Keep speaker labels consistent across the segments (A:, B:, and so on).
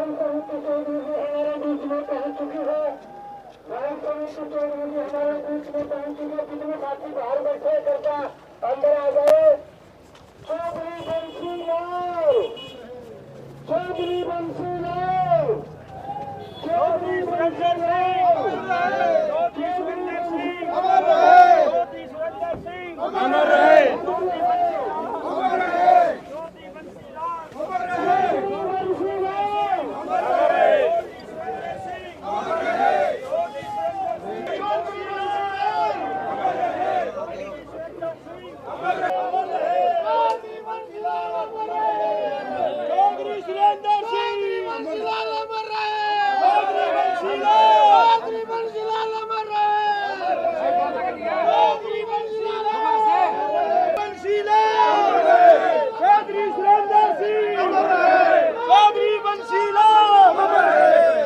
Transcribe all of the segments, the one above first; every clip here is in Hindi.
A: समिति चौधरी जी हमारे बीच में पहुंच चुकी है। न्याय समिति चौधरी जी हमारे बीच में पहुंच चुकी है। कितने साथी बाहर बैठे करता अंदर आ जाए। चौधरी बंसीलाल, चौधरी बंसीलाल, चौधरी बंसीलाल, चौधरी सुरेंद्र सिंह अमर रहे, चौधरी सुरेंद्र सिंह अमर रहे, अमर रहे, चौधरी बंसीलाल अमर रहे, चौधरी बंसीलाल अमर रहे, सुरेंद्र सिंह अमर रहे, चौधरी सुरेंद्र सिंह, चौधरी बंसीलाल अमर रहे, चौधरी सुरेंद्र सिंह अमर रहे, चौधरी बंसीलाल अमर रहे, चौधरी सुरेंद्र सिंह बंसीलाल अमर रहे, चौधरी बंसीलाल, चौधरी बंसीलाल अमर रहे, चौधरी बंसीलाल बंसीलाल, चौधरी सुरेंद्र सिंह अमर रहे, चौधरी बंसीलाल अमर रहे,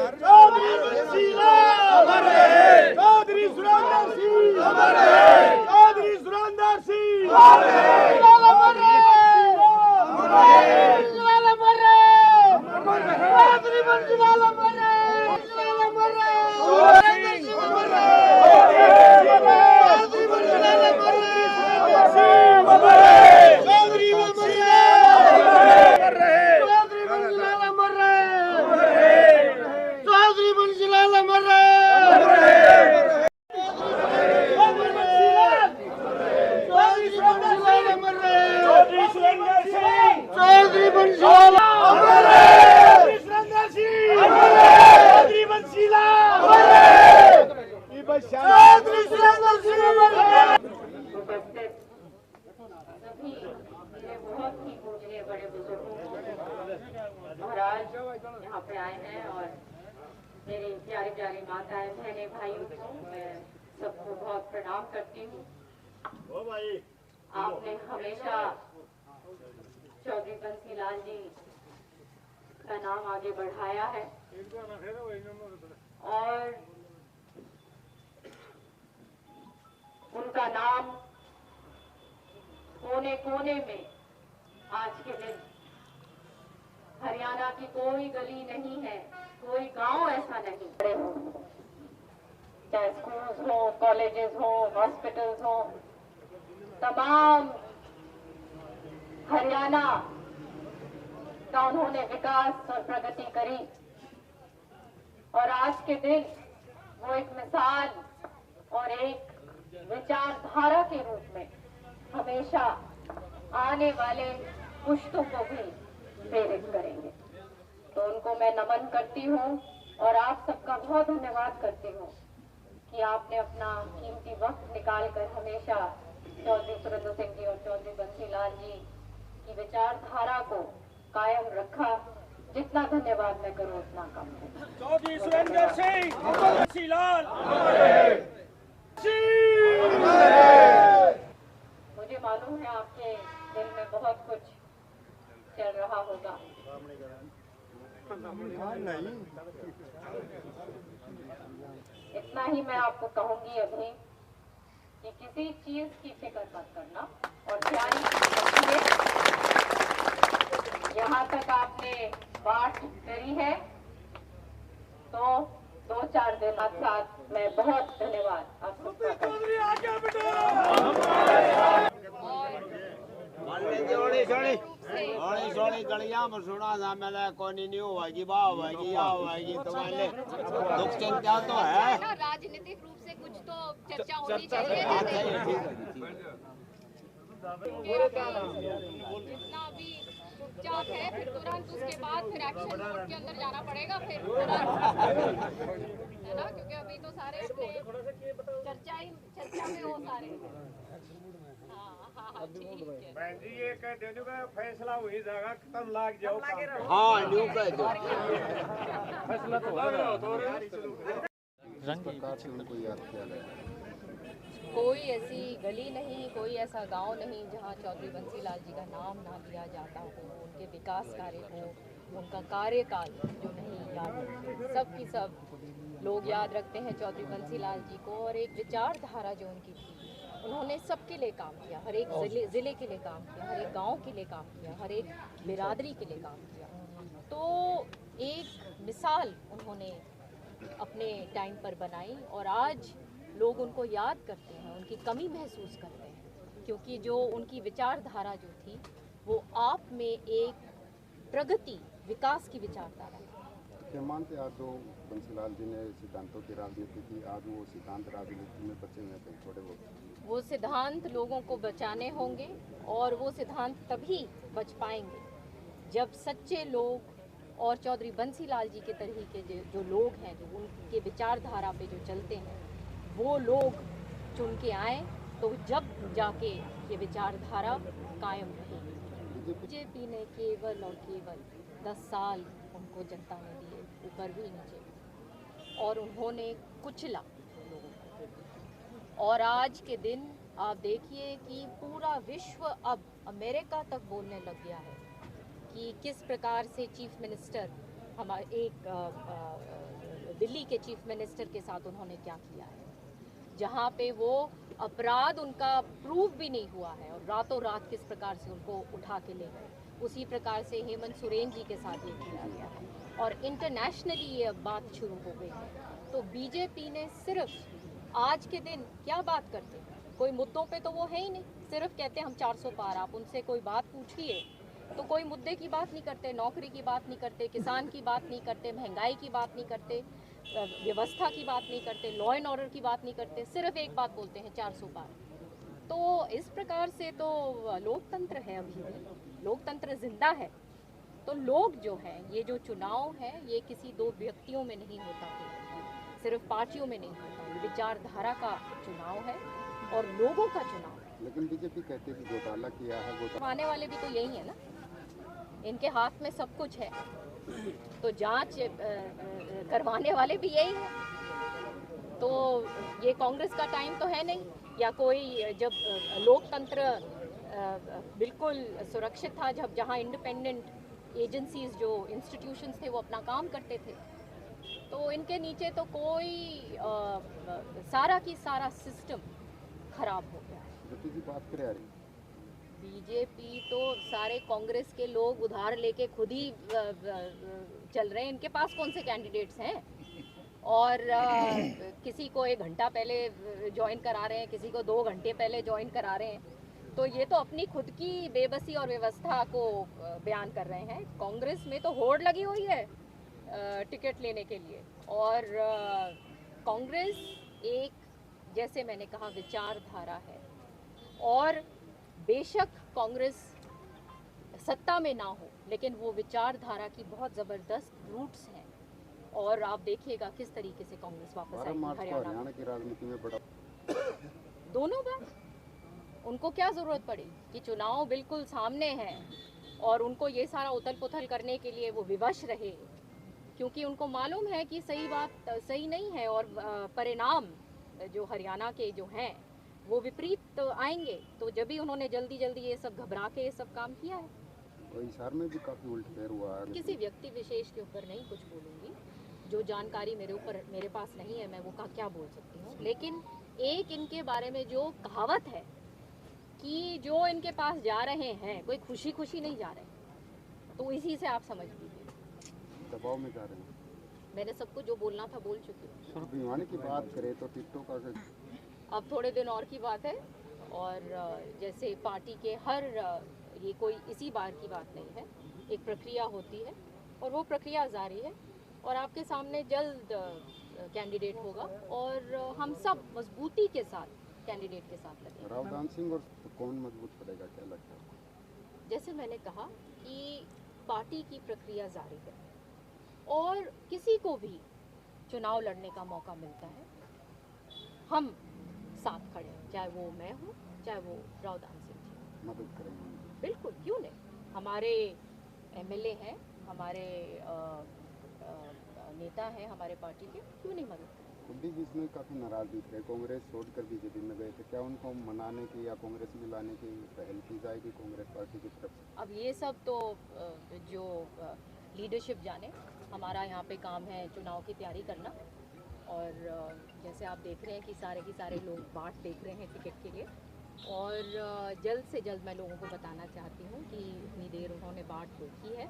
A: चौधरी बंसीलाल अमर रहे, चौधरी सुरेंद्र सिंह अमर रहे, चौधरी सुरेंद्र सिंह अमर रहे, अमर रहे, अमर रहे, अमर रहे, चौधरी बंसीलाल अमर रहे, अमर रहे, चौधरी सिंह अमर रहे, चौधरी बंसीलाल अमर रहे, अमर रहे, चौधरी बंसीलाल अमर रहे, चौधरी बंसीलाल अमर रहे, अमर रहे, चौधरी बंसीलाल अमर रहे, अमर रहे, चौधरी बंसीलाल, चौधरी बंसीलाल अमर रहे, चौधरी सुरेंद्र सिंह, चौधरी बंसीलाल अमर रहे, चौधरी सुरेंद्र सिंह अमर रहे, चौधरी बंसीलाल अमर रहे, चौधरी सुरेंद्र सिंह अमर रहे।
B: उपस्थित सभी मेरे बहुत ही पूजनीय बड़े बुजुर्गों महाराज यहाँ पे आए हैं और मेरी प्यारी प्यारी माताएं बहनें भाइयों को मैं सबको बहुत प्रणाम करती हूँ। आपने हमेशा चौधरी बंसीलाल जी का नाम आगे बढ़ाया है और उनका नाम कोने कोने में आज के दिन हरियाणा की कोई गली नहीं है, कोई गांव ऐसा नहीं पड़े हो, चाहे स्कूल्स हो, कॉलेजेस हो, हॉस्पिटल्स हो, तमाम हरियाणा का उन्होंने विकास और प्रगति करी और आज के दिन वो एक मिसाल और एक विचारधारा के रूप में हमेशा आने वाले पुश्तों को भी प्रेरित करेंगे। तो उनको मैं नमन करती हूँ और आप सबका बहुत धन्यवाद करती हूँ कि आपने अपना कीमती वक्त निकालकर हमेशा चौधरी सुरेंद्र सिंह जी और चौधरी बंसीलाल जी की विचारधारा को कायम रखा। जितना धन्यवाद मैं करूँ उतना कम है।
A: चौधरी सुरेंद्र सिंह बंसीलाल,
B: मुझे मालूम है आपके दिल में बहुत कुछ चल रहा होगा। इतना ही मैं आपको कहूंगी अभी कि किसी चीज की फिक्र मत करना और ध्यान रखिए। यहाँ तक आपने बात करी है तो 2-4 दिन साथ मैं बहुत धन्यवाद आप सबका।
C: सोनी गलियां में सुना था मैंने कोनी नहीं होगी बा होगी या होगी तुम्हारे दुख चिंता तो है।
D: राजनीतिक रूप से कुछ तो चर्चा होनी चाहिए। जितना भी चुपचाप है फिर तुरंत उसके बाद फिर एक्शन मोड के अंदर जाना पड़ेगा फिर है ना, क्योंकि अभी तो सारे अपने चर्चा में हो सारे। हाँ ठीक है
A: बहन जी ये कह दे का फैसला हुई जगह खत्म लाग जाओ।
C: हाँ न्यू कह दो
A: फैसला तो हो रहा तो
E: रंग प्रकार से उनको याद किया गया।
D: कोई ऐसी गली नहीं, कोई ऐसा गांव नहीं जहां चौधरी बंसीलाल जी का नाम ना लिया जाता हो, उनके विकास कार्य हो, उनका कार्यकाल जो नहीं याद रखते। सब की सब लोग याद रखते हैं चौधरी बंसीलाल जी को और एक विचारधारा जो उनकी थी, उन्होंने सबके लिए काम किया, हर एक ज़िले के लिए काम किया, हर एक गांव के लिए काम किया, हर एक बिरादरी के लिए काम किया। तो एक मिसाल उन्होंने अपने टाइम पर बनाई और आज लोग उनको याद करते हैं, उनकी कमी महसूस करते हैं, क्योंकि जो उनकी विचारधारा जो थी वो आप में एक प्रगति, विकास की विचारधारा है।
E: क्या मानते आज जो बंसीलाल जी ने सिद्धांतों की राजनीति की, आज वो सिद्धांत राजनीति में बचे हुए थे थोड़े बहुत?
D: वो सिद्धांत लोगों को बचाने होंगे और वो सिद्धांत तभी बच पाएंगे जब सच्चे लोग और चौधरी बंसीलाल जी के तरीके जो लोग हैं, जो उनके विचारधारा पे जो चलते हैं, वो लोग चुन के आए, तो जब जाके ये विचारधारा कायम रहेगी। बीजेपी ने केवल और केवल 10 साल उनको जनता ने दिए, ऊपर भी नीचे, और उन्होंने कुचला लोगों को। और आज के दिन आप देखिए कि पूरा विश्व अब अमेरिका तक बोलने लग गया है कि किस प्रकार से चीफ मिनिस्टर हमारे दिल्ली के चीफ मिनिस्टर के साथ उन्होंने क्या किया है, जहाँ पे वो अपराध उनका प्रूव भी नहीं हुआ है और रातों रात किस प्रकार से उनको उठा के ले गए। उसी प्रकार से हेमंत सोरेन जी के साथ ये किया गया है और इंटरनेशनली ये बात शुरू हो गई है। तो बीजेपी ने सिर्फ आज के दिन क्या बात करते हैं, कोई मुद्दों पे तो वो है ही नहीं, सिर्फ कहते हैं हम 400 पार। आप उनसे कोई बात पूछिए तो कोई मुद्दे की बात नहीं करते, नौकरी की बात नहीं करते, किसान की बात नहीं करते, महंगाई की बात नहीं करते, व्यवस्था की बात नहीं करते, लॉ एंड ऑर्डर की बात नहीं करते, सिर्फ एक बात बोलते हैं 400 पार। तो इस प्रकार से तो लोकतंत्र है, अभी भी लोकतंत्र जिंदा है। तो लोग जो हैं, ये जो चुनाव है ये किसी दो व्यक्तियों में नहीं होता है, सिर्फ पार्टियों में नहीं होता, ये विचारधारा का चुनाव है और लोगों का चुनाव है।
E: लेकिन बीजेपी कहती है कि घोटाला किया है, घोटाला
D: आने वाले भी तो यही है ना, इनके हाथ में सब कुछ है, तो जांच करवाने वाले भी यही है। तो ये कांग्रेस का टाइम तो है नहीं, या कोई जब लोकतंत्र बिल्कुल सुरक्षित था, जब जहां इंडिपेंडेंट एजेंसीज जो इंस्टीट्यूशंस थे वो अपना काम करते थे, तो इनके नीचे तो कोई सारा की सारा सिस्टम खराब हो गया है।
E: बीजेपी बात करे आ रही,
D: बीजेपी तो सारे कांग्रेस के लोग उधार लेके खुद ही चल रहे हैं, इनके पास कौन से कैंडिडेट्स हैं, और किसी को 1 घंटा पहले ज्वाइन करा रहे हैं, किसी को 2 घंटे पहले ज्वाइन करा रहे हैं। तो ये तो अपनी खुद की बेबसी और व्यवस्था को बयान कर रहे हैं। कांग्रेस में तो होड़ लगी हुई है टिकट लेने के लिए, और कांग्रेस एक, जैसे मैंने कहा, विचारधारा है, और बेशक कांग्रेस सत्ता में ना हो, लेकिन वो विचारधारा की बहुत ज़बरदस्त रूट्स हैं, और आप देखिएगा किस तरीके से कांग्रेस वापस आएगी
E: हरियाणा की राजनीति में बड़ा
D: दोनों बार। उनको क्या ज़रूरत पड़ी कि चुनाव बिल्कुल सामने है और उनको ये सारा उथल पुथल करने के लिए वो विवश रहे, क्योंकि उनको मालूम है कि सही बात सही नहीं है और परिणाम जो हरियाणा के जो हैं वो विपरीत आएंगे। तो जब भी उन्होंने जल्दी जल्दी ये सब घबरा के ये सब काम किया है।
E: और हिसार में भी काफ़ी उलटफेर हुआ है।
D: किसी व्यक्ति विशेष के ऊपर नहीं कुछ बोलूँगी, जो जानकारी मेरे पास नहीं है, मैं वो क्या बोल सकती हूँ। लेकिन एक इनके बारे में जो कहावत है कि जो इनके पास जा रहे हैं कोई खुशी खुशी नहीं जा रहे, तो इसी से आप समझ लीजिए
E: दबाव में जा रहे हैं।
D: मैंने सबको जो बोलना था बोल चुकी हूँ।
E: भिवानी की बात करें तो टिकटॉक का
D: अब थोड़े दिन और की बात है, और जैसे पार्टी के हर ये कोई इसी बार की बात नहीं है, एक प्रक्रिया होती है और वो प्रक्रिया जारी है, और आपके सामने जल्द कैंडिडेट होगा, और हम सब मजबूती के साथ कैंडिडेट के साथ लगेंगे।
E: रावदान सिंह और कौन मजबूत पड़ेगा, क्या लगता है?
D: जैसे मैंने कहा कि पार्टी की प्रक्रिया जारी है और किसी को भी चुनाव लड़ने का मौका मिलता है, हम साथ खड़े हैं, चाहे वो मैं हूँ चाहे वो रावदान सिंह जी।
E: मदद करेंगे
D: बिल्कुल, क्यों नहीं। हमारे एमएलए हैं, हमारे नेता हैं हमारे पार्टी के, क्यों नहीं मदद करें।
E: खुद भी इसमें काफ़ी नाराज दिख रहे, कांग्रेस छोड़कर बीजेपी में गए थे, क्या उनको मनाने की या कांग्रेस में लाने की पहल की जाएगी कांग्रेस पार्टी की तरफ से?
D: अब ये सब तो जो लीडरशिप जाने, हमारा यहाँ पे काम है चुनाव की तैयारी करना, और जैसे आप देख रहे हैं कि सारे लोग बाट देख रहे हैं टिकट के लिए, और जल्द से जल्द मैं लोगों को बताना चाहती हूँ कि इतनी देर उन्होंने बाट देखी है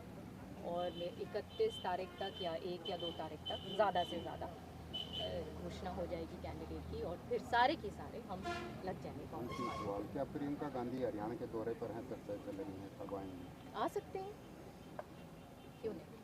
D: और 31 तारीख तक या 1 या 2 तारीख तक ज़्यादा से ज़्यादा घोषणा हो जाएगी कैंडिडेट की, और फिर सारे के सारे हम लग जाएंगे कांग्रेस पार्टी।
E: सवाल, क्या प्रियंका गांधी हरियाणा के दौरे पर हैं, चर्चा चल रही है, कब आएंगी?
D: आ सकते हैं, क्यों नहीं।